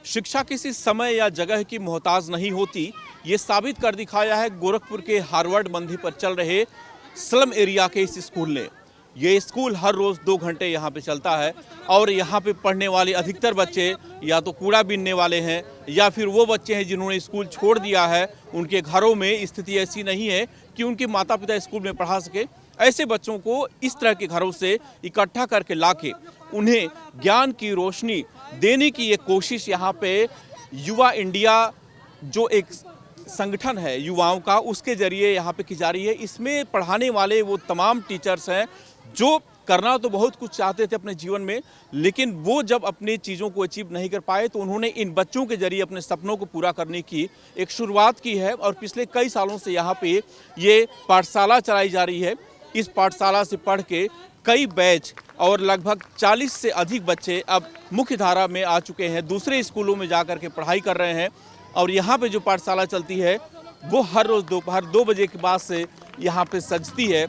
शिक्षा किसी समय या जगह की मोहताज नहीं होती, ये साबित कर दिखाया है गोरखपुर के हार्वर्ड मंदिर पर चल रहे स्लम एरिया के इस स्कूल ने। ये स्कूल हर रोज़ 2 घंटे यहाँ पे चलता है और यहाँ पे पढ़ने वाले अधिकतर बच्चे या तो कूड़ा बीनने वाले हैं या फिर वो बच्चे हैं जिन्होंने स्कूल छोड़ दिया है। उनके घरों में स्थिति ऐसी नहीं है कि उनके माता पिता स्कूल में पढ़ा सके। ऐसे बच्चों को इस तरह के घरों से इकट्ठा करके लाके उन्हें ज्ञान की रोशनी देने की ये कोशिश यहाँ पे युवा इंडिया जो एक संगठन है युवाओं का, उसके जरिए यहाँ पे की जा रही है। इसमें पढ़ाने वाले वो तमाम टीचर्स हैं जो करना तो बहुत कुछ चाहते थे अपने जीवन में, लेकिन वो जब अपनी चीज़ों को अचीव नहीं कर पाए तो उन्होंने इन बच्चों के जरिए अपने सपनों को पूरा करने की एक शुरुआत की है। और पिछले कई सालों से यहाँ पे ये पाठशाला चलाई जा रही है। इस पाठशाला से पढ़ के कई बैच और लगभग 40 से अधिक बच्चे अब मुख्य धारा में आ चुके हैं, दूसरे स्कूलों में जा कर के पढ़ाई कर रहे हैं। और यहाँ पे जो पाठशाला चलती है वो हर रोज़ दोपहर 2 बजे के बाद से यहाँ पे सजती है।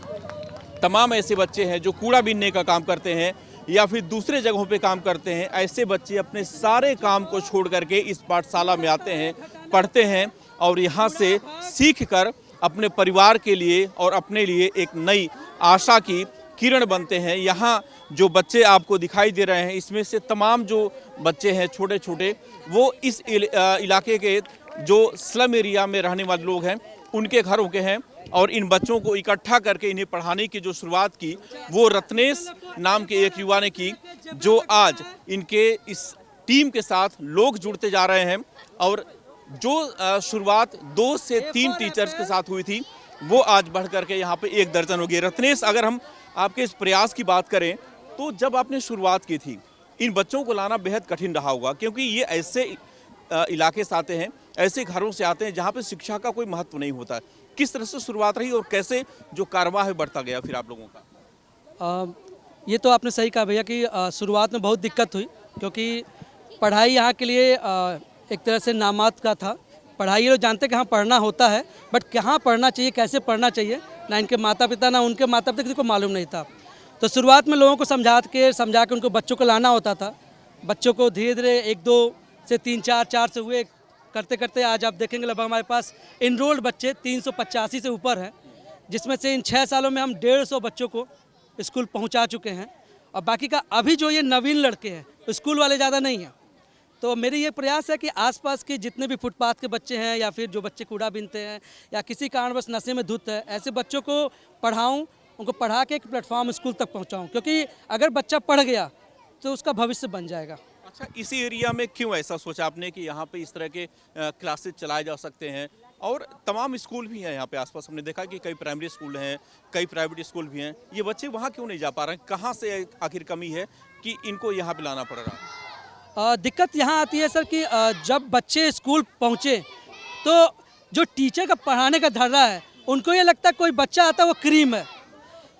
तमाम ऐसे बच्चे हैं जो कूड़ा बीनने का काम करते हैं या फिर दूसरे जगहों पे काम करते हैं। ऐसे बच्चे अपने सारे काम को छोड़ करके इस पाठशाला में आते हैं, पढ़ते हैं और यहाँ से सीख कर अपने परिवार के लिए और अपने लिए एक नई आशा की किरण बनते हैं। यहाँ जो बच्चे आपको दिखाई दे रहे हैं, इसमें से तमाम जो बच्चे हैं छोटे छोटे, वो इस इलाके के जो स्लम एरिया में रहने वाले लोग हैं उनके घरों के हैं। और इन बच्चों को इकट्ठा करके इन्हें पढ़ाने की जो शुरुआत की वो रत्नेश नाम के एक युवा ने की, जो आज इनके इस टीम के साथ लोग जुड़ते जा रहे हैं। और जो शुरुआत 2 से 3 टीचर्स के साथ हुई थी वो आज बढ़ करके यहाँ पे 1 दर्जन हो गई। रत्नेश, अगर हम आपके इस प्रयास की बात करें तो जब आपने शुरुआत की थी इन बच्चों को लाना बेहद कठिन रहा होगा, क्योंकि ये ऐसे इलाके से आते हैं, ऐसे घरों से आते हैं जहाँ पे शिक्षा का कोई महत्व नहीं होता है। किस तरह से शुरुआत रही और कैसे जो कारवां है बढ़ता गया फिर आप लोगों का? ये तो आपने सही कहा भैया कि शुरुआत में बहुत दिक्कत हुई, क्योंकि पढ़ाई यहाँ के लिए एक तरह से नामात का था। पढ़ाई ये लोग जानते कि हाँ पढ़ना होता है, बट कहाँ पढ़ना चाहिए, कैसे पढ़ना चाहिए, ना इनके माता पिता ना उनके माता पिता किसी को मालूम नहीं था। तो शुरुआत में लोगों को समझा के उनको बच्चों को लाना होता था। बच्चों को धीरे धीरे 1-2 से 3-4 से हुए करते करते आज आप देखेंगे लगभग हमारे पास इनरोल्ड बच्चे 385 से ऊपर हैं, जिसमें से इन 6 सालों में हम 150 बच्चों को स्कूल पहुंचा चुके हैं। और बाकी का अभी जो ये नवीन लड़के हैं, स्कूल वाले ज़्यादा नहीं हैं। तो मेरी ये प्रयास है कि आसपास के जितने भी फुटपाथ के बच्चे हैं या फिर जो बच्चे कूड़ा बीनते हैं या किसी कारणवश नशे में धुत है, ऐसे बच्चों को पढ़ाऊँ, उनको पढ़ा के एक प्लेटफॉर्म स्कूल तक पहुँचाऊँ, क्योंकि अगर बच्चा पढ़ गया तो उसका भविष्य बन जाएगा। अच्छा, इसी एरिया में क्यों ऐसा सोचा आपने कि यहाँ पे इस तरह के क्लासेस चलाए जा सकते हैं? और तमाम स्कूल भी हैं यहाँ पे आसपास, हमने देखा कि कई प्राइमरी स्कूल हैं, कई प्राइवेट स्कूल भी हैं। ये बच्चे वहाँ क्यों नहीं जा पा रहे हैं? कहाँ से आखिर कमी है कि इनको यहाँ पे लाना पड़ रहा है? दिक्कत यहाँ आती है सर कि जब बच्चे स्कूल पहुँचे तो जो टीचर का पढ़ाने का धर्रा है, उनको ये लगता है कोई बच्चा आता है वो क्रीम है।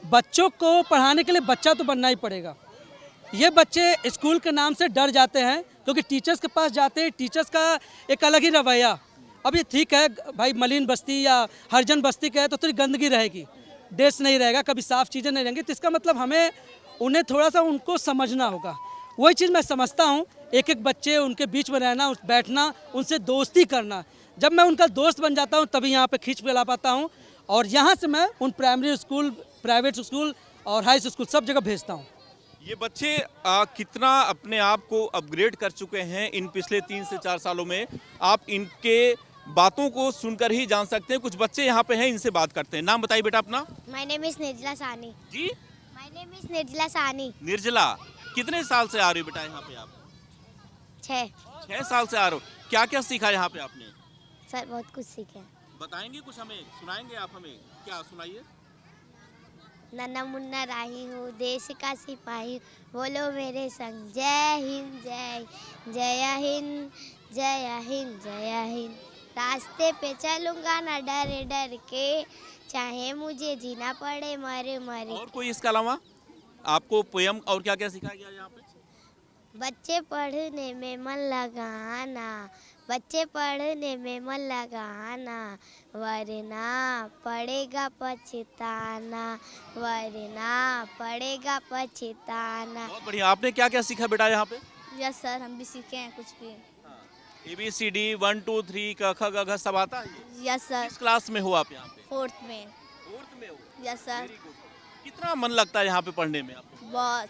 बच्चों को पढ़ाने के लिए बच्चा तो बनना ही पड़ेगा। ये बच्चे स्कूल के नाम से डर जाते हैं, क्योंकि टीचर्स के पास जाते हैं, टीचर्स का एक अलग ही रवैया। अब ये ठीक है भाई, मलिन बस्ती या हरिजन बस्ती का है तो थोड़ी गंदगी रहेगी, डेस्क नहीं रहेगा, कभी साफ़ चीज़ें नहीं रहेंगी। तो इसका मतलब हमें उन्हें थोड़ा सा उनको समझना होगा। वही चीज़ मैं समझता हूँ, एक एक बच्चे उनके बीच में रहना, बैठना, उनसे दोस्ती करना। जब मैं उनका दोस्त बन जाता हूँ तभी यहाँ पे खींच के ला पाता हूँ। और यहाँ से मैं उन प्राइमरी स्कूल, प्राइवेट स्कूल और हाई स्कूल सब जगह भेजता हूँ। ये बच्चे कितना अपने आप को अपग्रेड कर चुके हैं इन पिछले 3 से 4 सालों में, आप इनके बातों को सुनकर ही जान सकते हैं। कुछ बच्चे यहाँ पे हैं, इनसे बात करते हैं। नाम बताइए बेटा अपना। माय नेम इज निर्जला सानी। जी, माय नेम इज निर्जला सानी। निर्जला, कितने साल से आ रही हो बेटा यहाँ पे आप? 6 साल से आ रहे हो। क्या क्या सीखा यहाँ पे आपने? सर बहुत कुछ सीखे। बताएंगे कुछ, हमें सुनाएंगे आप? हमें क्या सुनाइए। नन्ना मुन्ना राही हूँ, देश का सिपाही, बोलो मेरे संग जय हिंद जय हिंद जय हिंद जय हिंद। रास्ते पे चलूंगा ना डर डर के, चाहे मुझे जीना पड़े मरे मरे। और कोई इसके अलावा आपको पोयम और क्या क्या सिखाया गया यहाँ पे? बच्चे पढ़ने में मन लगाना, बच्चे पढ़ने में मन लगाना, वरना पड़ेगा पछताना, वरना पड़ेगा पछताना। बहुत बढ़िया। आपने क्या क्या सीखा बेटा यहाँ पे? यस सर, हम भी सीखे हैं कुछ भी। ABCD 1 2 3 क ख ग घ सब आता है ये? यस सर, किस क्लास में हो आप यहाँ पे? 4th में। 4th में हो? Yes sir, Very good. कितना मन लगता है यहाँ पे पढ़ने में आपको? बहुत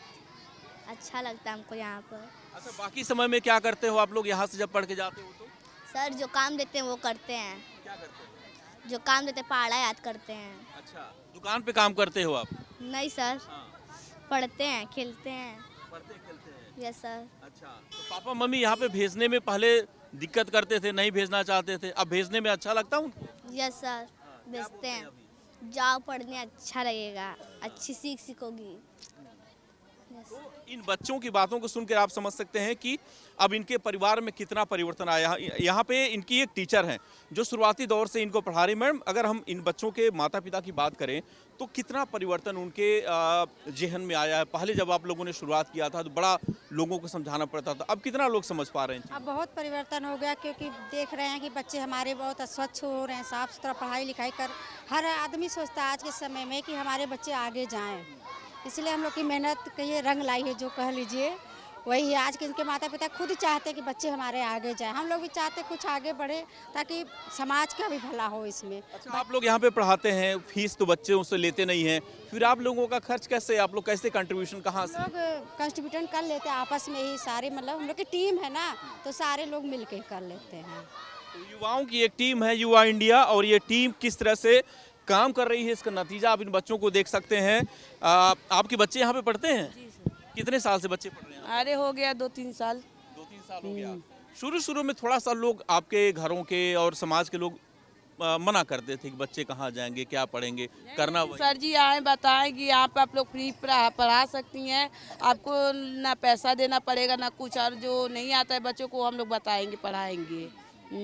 अच्छा लगता है हमको यहाँ पर। अच्छा, बाकी समय में क्या करते हो आप लोग यहाँ से जब पढ़ के जाते हो तो? सर जो काम देते हैं वो करते हैं, क्या करते हो? जो काम देते हैं पहाड़ा याद करते हैं। अच्छा, दुकान पे काम करते हो आप? नहीं सर, हाँ, पढ़ते हैं, खेलते हैं। पढ़ते खेलते हैं। यस सर, अच्छा, तो पापा मम्मी यहाँ पे भेजने में पहले दिक्कत करते थे, नहीं भेजना चाहते थे, अब भेजने में अच्छा लगता उनको? यस सर, हाँ, क्या भेजते बोलते हैं। अभी? जाओ पढ़ने, अच्छा लगेगा, अच्छी सीख सीखोगी। यस। तो इन बच्चों की बातों को सुनकर आप समझ सकते हैं कि अब इनके परिवार में कितना परिवर्तन आया है। यहाँ पे इनकी एक टीचर हैं जो शुरुआती दौर से इनको पढ़ा रही। मैडम, अगर हम इन बच्चों के माता पिता की बात करें तो कितना परिवर्तन उनके जेहन में आया है? पहले जब आप लोगों ने शुरुआत किया था तो बड़ा लोगों को समझाना पड़ता था, अब कितना लोग समझ पा रहे हैं? अब बहुत परिवर्तन हो गया, क्योंकि देख रहे हैं कि बच्चे हमारे बहुत स्वच्छ हो रहे हैं, साफ सुथरा पढ़ाई लिखाई कर। हर आदमी सोचता है आज के समय में कि हमारे बच्चे आगे जाएं, इसलिए हम लोग की मेहनत कहिए रंग लाई है, जो कह लीजिए वही है। आज के इनके माता पिता खुद चाहते कि बच्चे हमारे आगे जाएं, हम लोग भी चाहते कुछ आगे बढ़े ताकि समाज का भी भला हो इसमें। अच्छा, आप लोग यहाँ पे पढ़ाते हैं, फीस तो बच्चे उससे लेते नहीं हैं, फिर आप लोगों का खर्च कैसे, आप लोग कैसे कंट्रीब्यूशन कहाँ से? लोग कंट्रीब्यूशन कर लेते हैं आपस में ही सारे, मतलब हम लोग की टीम है ना, तो सारे लोग मिल के कर लेते हैं। तो युवाओं की एक टीम है युवा इंडिया, और ये टीम किस तरह से काम कर रही है इसका नतीजा आप इन बच्चों को देख सकते हैं। आपके बच्चे यहाँ पे पढ़ते हैं? जी सर। कितने साल से बच्चे पढ़ रहे हैं? अरे हो गया 2-3 साल। 2-3 साल हो गया। शुरू में थोड़ा सा लोग आपके घरों के और समाज के लोग मना करते थे कि बच्चे कहाँ जाएंगे, क्या पढ़ेंगे, करना वही। सर जी आए बताएं कि यहाँ पे आप लोग फ्री पढ़ा सकती हैं, आपको ना पैसा देना पड़ेगा ना कुछ, और जो नहीं आता है बच्चों को हम लोग बताएंगे, पढ़ाएंगे। तो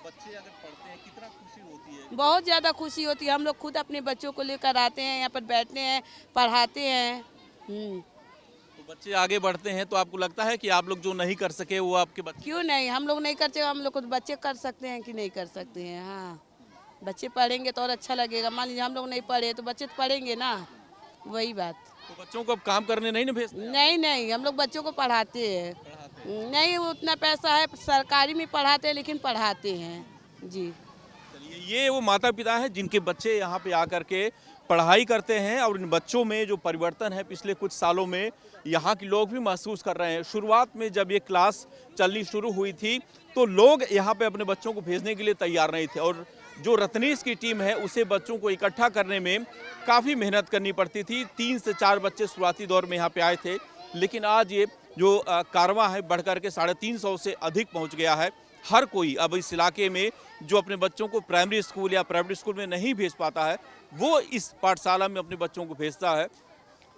बच्चे अगर पढ़ते हैं कितना खुशी होती है? बहुत ज़्यादा खुशी होती है। हम लोग खुद अपने बच्चों को लेकर आते हैं, यहाँ पर बैठते हैं, पढ़ाते हैं। तो बच्चे आगे बढ़ते हैं तो आपको लगता है कि आप लोग जो नहीं कर सके वो आपके बच्चे? क्यों नहीं, हम लोग नहीं करते, हम लोग को बच्चे कर सकते हैं कि नहीं कर सकते हैं। हाँ, बच्चे पढ़ेंगे तो और अच्छा लगेगा। मान लीजिए हम लोग नहीं पढ़े तो बच्चे तो पढ़ेंगे ना, वही बात। तो बच्चों को अब काम करने नहीं ना भेजते? नहीं, हम लोग बच्चों को पढ़ाते हैं। नहीं उतना पैसा है, सरकारी में पढ़ाते हैं, लेकिन पढ़ाते हैं जी। चलिए, ये वो माता पिता हैं जिनके बच्चे यहाँ पे आकर के पढ़ाई करते हैं, और इन बच्चों में जो परिवर्तन है पिछले कुछ सालों में यहाँ के लोग भी महसूस कर रहे हैं। शुरुआत में जब ये क्लास चलनी शुरू हुई थी तो लोग यहाँ पे अपने बच्चों को भेजने के लिए तैयार नहीं थे, और जो रत्नीश की टीम है उसे बच्चों को इकट्ठा करने में काफ़ी मेहनत करनी पड़ती थी। 3 से 4 बच्चे शुरुआती दौर में यहाँ पे आए थे, लेकिन आज ये जो कारवां है बढ़कर के 350 से अधिक पहुँच गया है। हर कोई अब इस इलाके में जो अपने बच्चों को प्राइमरी स्कूल या प्राइवेट स्कूल में नहीं भेज पाता है, वो इस पाठशाला में अपने बच्चों को भेजता है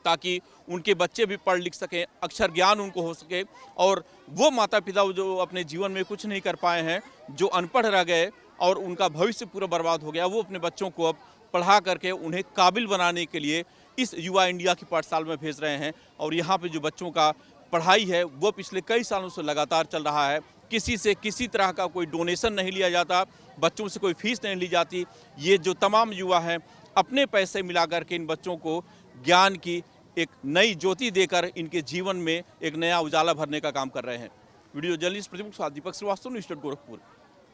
ताकि उनके बच्चे भी पढ़ लिख सकें, अक्षर ज्ञान उनको हो सके। और वो माता पिता जो अपने जीवन में कुछ नहीं कर पाए हैं, जो अनपढ़ रह गए और उनका भविष्य पूरा बर्बाद हो गया, वो अपने बच्चों को अब पढ़ा करके उन्हें काबिल बनाने के लिए इस युवा इंडिया की पाठशाला में भेज रहे हैं। और यहाँ पे जो बच्चों का पढ़ाई है वो पिछले कई सालों से लगातार चल रहा है। किसी से किसी तरह का कोई डोनेशन नहीं लिया जाता, बच्चों से कोई फीस नहीं ली जाती। ये जो तमाम युवा हैं अपने पैसे मिला करके इन बच्चों को ज्ञान की एक नई ज्योति देकर इनके जीवन में एक नया उजाला भरने का काम कर रहे हैं। वीडियो जर्नलिस्ट प्रतिमुख दीपक श्रीवास्तव, न्यूज़ 8 गोरखपुर।